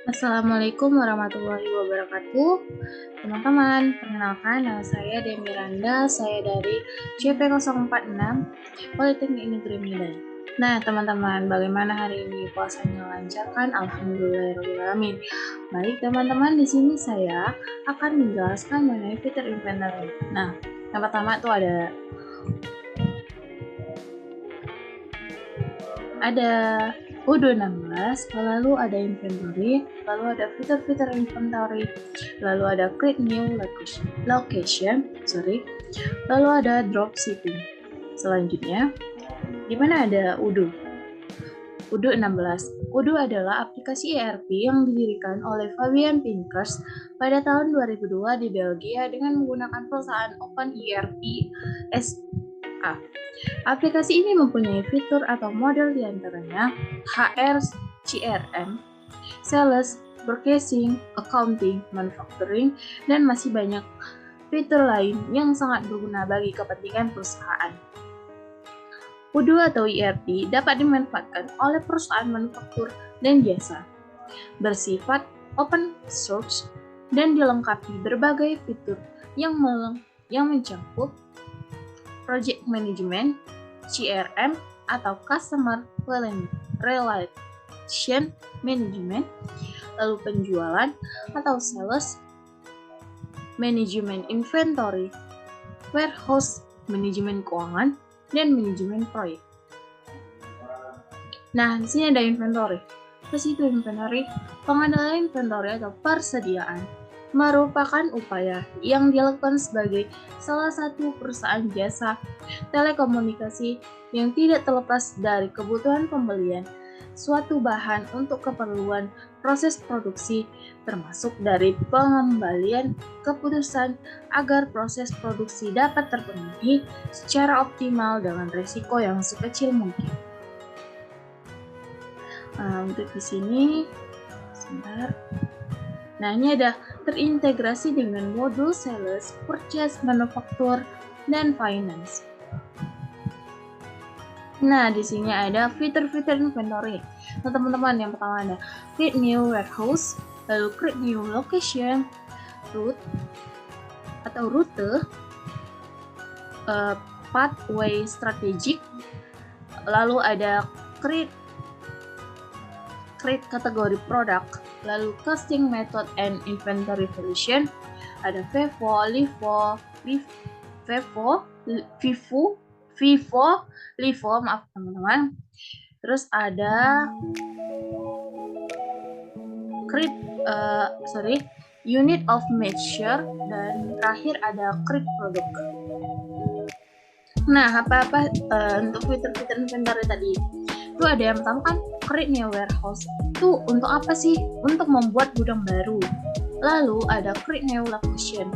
Assalamualaikum warahmatullahi wabarakatuh. Teman-teman, perkenalkan nama saya Demi Miranda, saya dari CP046 Politeknik Negeri Medan. Nah, teman-teman, bagaimana hari ini? Puasanya lancar kan? Alhamdulillahirrahmanirrahim. Baik, teman-teman, di sini saya akan menjelaskan mengenai fitur inventory. Nah, yang pertama tuh ada UDO 16, lalu ada inventory, lalu ada fitur-fitur inventory, lalu ada create new location, lalu ada dropshipping. Selanjutnya, di mana ada UDO? UDO 16. UDO adalah aplikasi ERP yang didirikan oleh Fabian Pinkers pada tahun 2002 di Belgia dengan menggunakan perusahaan Open ERP SA. Aplikasi ini mempunyai fitur atau model diantaranya HR, CRM, sales, purchasing, accounting, manufacturing, dan masih banyak fitur lain yang sangat berguna bagi kepentingan perusahaan. UDO atau ERP dapat dimanfaatkan oleh perusahaan manufaktur dan jasa, bersifat open source, dan dilengkapi berbagai fitur yang mencakup project management, CRM, atau customer relation management, lalu penjualan atau sales, manajemen inventory, warehouse, manajemen keuangan, dan manajemen proyek. Nah, di sini ada inventory. Terus itu inventory, pengenalan inventory atau persediaan merupakan upaya yang dilakukan sebagai salah satu perusahaan jasa telekomunikasi yang tidak terlepas dari kebutuhan pembelian suatu bahan untuk keperluan proses produksi, termasuk dari pengembalian keputusan agar proses produksi dapat terpenuhi secara optimal dengan risiko yang sekecil mungkin. Untuk di sini, sebentar. Nah, ini ada terintegrasi dengan modul sales, purchase, manufaktur, dan finance. Nah, di sini ada fitur-fitur inventory. Nah, teman-teman, yang pertama ada create new warehouse, lalu create new location, route, pathway strategic, lalu ada create kategori product, lalu costing method and inventory solution, ada FIFO, maaf teman-teman. Terus ada unit of measure, dan terakhir ada create product. Nah, untuk fitur-fitur inventory tadi itu ada yang pertama kan create new warehouse. Itu untuk apa sih? Untuk membuat gudang baru. Lalu ada create new location.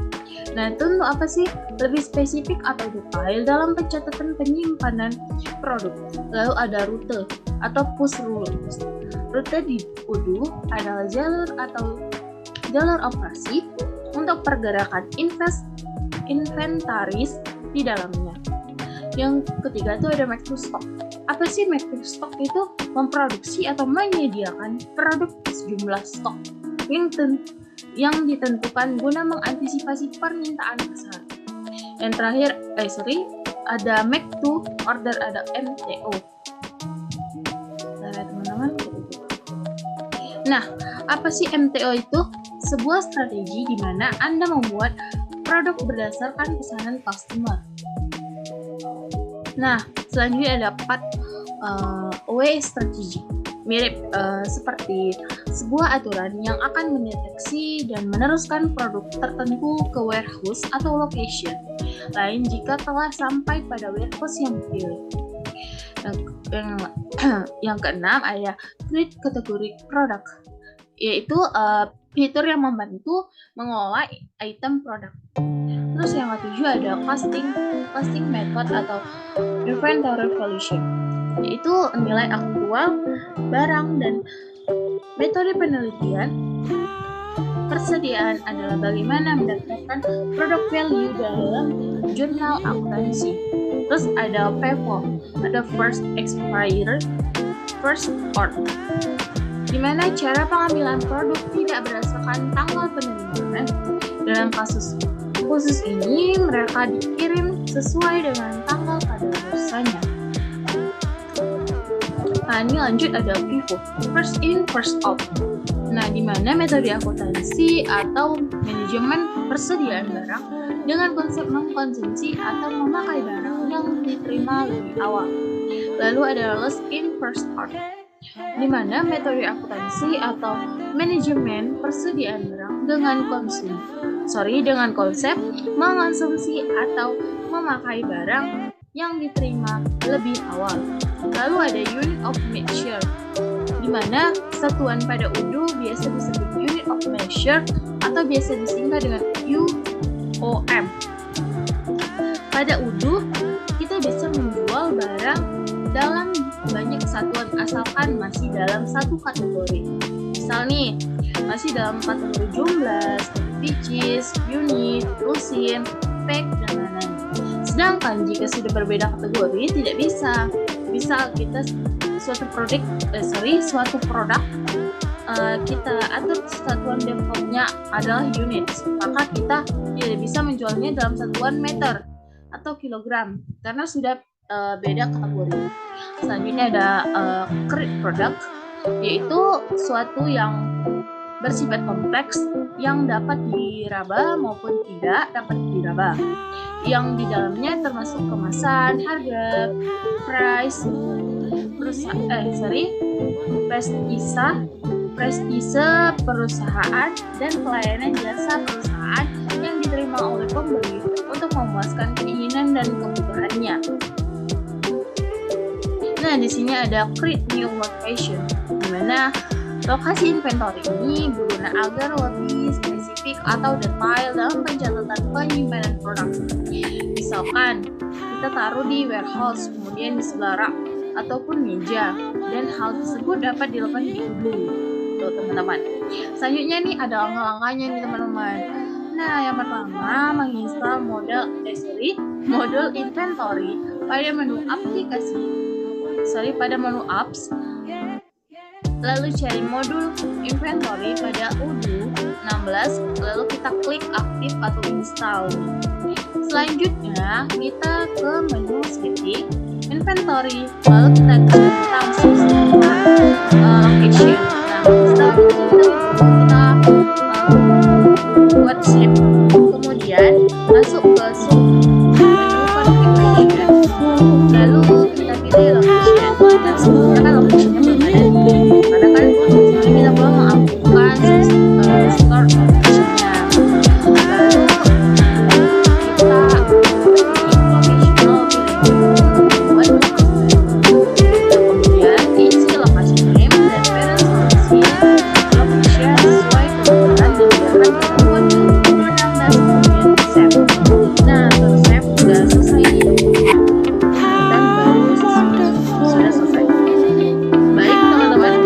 Nah, itu untuk apa sih? Lebih spesifik atau detail dalam pencatatan penyimpanan produk. Lalu ada rute atau push rules. Rute di UDO adalah jalur operasi untuk pergerakan inventaris di dalamnya. Yang ketiga itu ada make to stock. Apa sih make to stock? Itu memproduksi atau menyediakan produk sejumlah stok yang ditentukan guna mengantisipasi permintaan besar. Yang terakhir, ada make to order, ada MTO. Nah, teman-teman. Nah, apa sih MTO itu? Sebuah strategi di mana Anda membuat produk berdasarkan pesanan customer. Nah, selanjutnya ada pathway strategy. Mirip seperti sebuah aturan yang akan mendeteksi dan meneruskan produk tertentu ke warehouse atau location lain jika telah sampai pada warehouse yang dipilih. Yang keenam ada create kategori produk, yaitu fitur yang membantu mengolah item produk. Terus yang ketujuh ada costing method atau inventory valuation, yaitu nilai aktual barang dan metode penelitian persediaan adalah bagaimana mendapatkan product value dalam jurnal akuntansi. Terus ada FIFO, ada first expired, first order. di mana cara pengambilan produk tidak berdasarkan tanggal penerimaan. Dalam kasus khusus ini, mereka dikirim sesuai dengan tanggal kadaluarsanya. Nah, ini lanjut ada FIFO, first in first out. Nah, di mana metode akuntansi atau manajemen persediaan barang dengan konsep mengkonsumsi atau memakai barang yang diterima lebih awal. Lalu ada last in first out, di mana metode akuntansi atau manajemen persediaan barang dengan konsep mengkonsumsi atau memakai barang yang diterima lebih awal. Lalu ada unit of measure, di mana satuan pada UDU biasa disebut unit of measure atau biasa disingkat dengan UOM. Pada UDU, kita bisa menjual barang dalam banyak satuan asalkan masih dalam satu kategori. Misal nih, masih dalam kategori jumlah, pieces, unit, lusin, pack, dan lain-lain. Sedangkan jika sudah berbeda kategori, tidak bisa. Misal kita suatu produk kita atur satuan defaultnya adalah unit, maka kita tidak bisa menjualnya dalam satuan meter atau kilogram karena sudah beda kategori. Selanjutnya ada create product, yaitu suatu yang bersifat kompleks yang dapat diraba maupun tidak dapat diraba, yang di dalamnya termasuk kemasan, harga, price, prestise perusahaan, dan pelayanan jasa perusahaan yang diterima oleh pembeli untuk memuaskan keinginan dan kebutuhannya. Nah, di sini ada create new location, di mana lokasi inventory ini berguna agar lebih spesifik atau detail dalam pencatatan penyimpanan produk. Misalkan kita taruh di warehouse, kemudian di sebelah rak ataupun meja, dan hal tersebut dapat dilakukan di UDU. Tuh teman-teman. Selanjutnya nih ada langkah-langkahnya nih teman-teman. Nah, yang pertama menginstal modul inventory pada menu apps. Lalu cari modul inventory pada UDU 16, lalu kita klik aktif atau install. Selanjutnya kita ke menu setting inventory, lalu kita centang location. Nah, kita buat save, kemudian masuk ke menu configuration, lalu kita pilih location. Nah, sebenarnya kan locationnya belum ada nih, karena kan sebenarnya kita belum mengaktifkan store locationnya. Lalu kita kemudian isi lokasi name dan parent solution location sesuai kebutuhan dan biarkan ketentuan di 16, kemudian save. Nah, terus save sudah selesai dan baru sudah selesai. Baik teman-teman,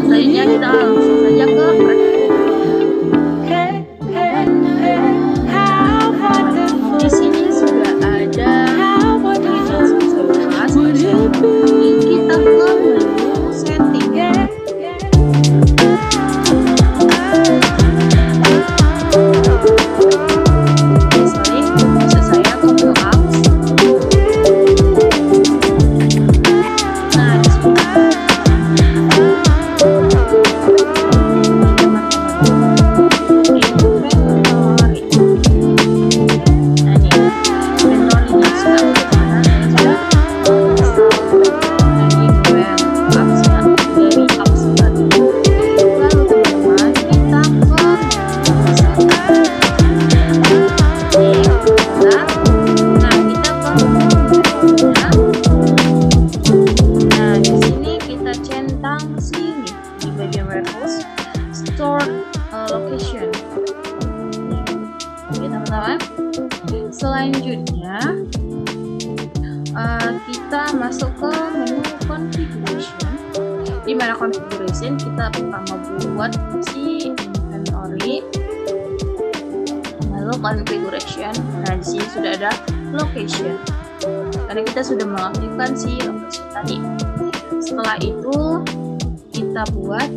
selanjutnya kita langsung saja ke di sini sudah ada yang selesai bahas. Ini kita ke menu setting. Maksud saya ke menu apps. Nah, di sini location. Oke teman-teman, selanjutnya kita masuk ke menu configuration, di mana configuration kita pertama buat si inventory, lalu configuration. Nah, di sini sudah ada location karena kita sudah mengaktifkan si location tadi. Setelah itu kita kita buat,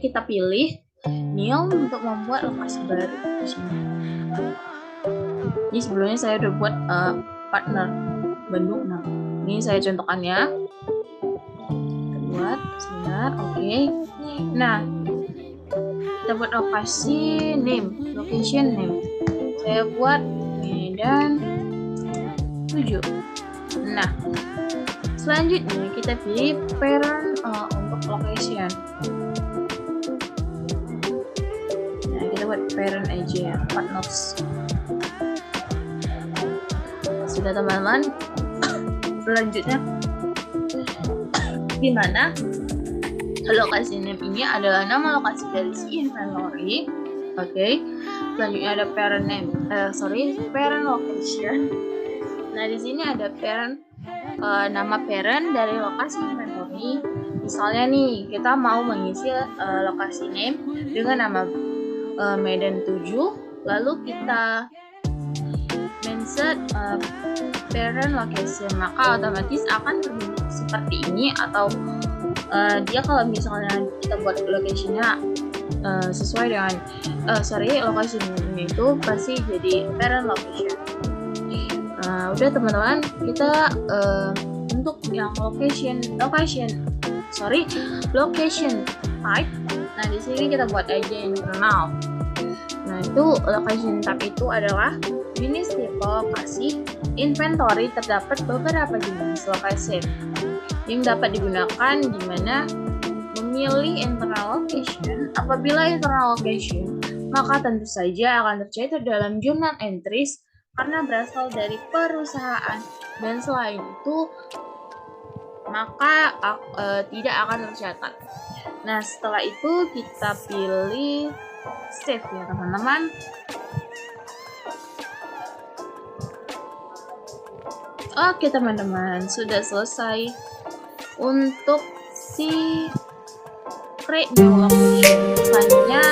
kita pilih new untuk membuat lokasi baru di sini. Ini sebelumnya saya udah buat partner Bandung. Nah, ini saya contohkannya. Kita buat sebentar, oke. Nah, kita buat lokasi name, location name. Saya buat Medan 7. Nah, selanjutnya kita pilih parent untuk location. Nah, kita buat parent aja ya, partners. Sudah teman-teman. Selanjutnya, di mana lokasi name ini adalah nama lokasi dari si inventory. Oke. Selanjutnya ada parent name, parent location. Nah, di sini ada parent, nama parent dari lokasi inventory. Misalnya nih, kita mau mengisi lokasi name dengan nama Medan 7, lalu kita mention parent location, maka otomatis akan terbentuk seperti ini. Atau dia kalau misalnya kita buat location-nya sesuai dengan location-nya itu pasti jadi parent location. Udah teman-teman, kita untuk yang location type. Nah, di sini kita buat aja internal. Nah, itu location type itu adalah jenis tipe lokasi inventory. Terdapat beberapa jenis lokasi yang dapat digunakan, di mana memilih internal location. Apabila internal location, maka tentu saja akan tercatat dalam journal entries karena berasal dari perusahaan, dan selain itu maka tidak akan tercatat. Nah, setelah itu kita pilih save ya teman-teman. Oke teman-teman, sudah selesai untuk si create new location. Selanjutnya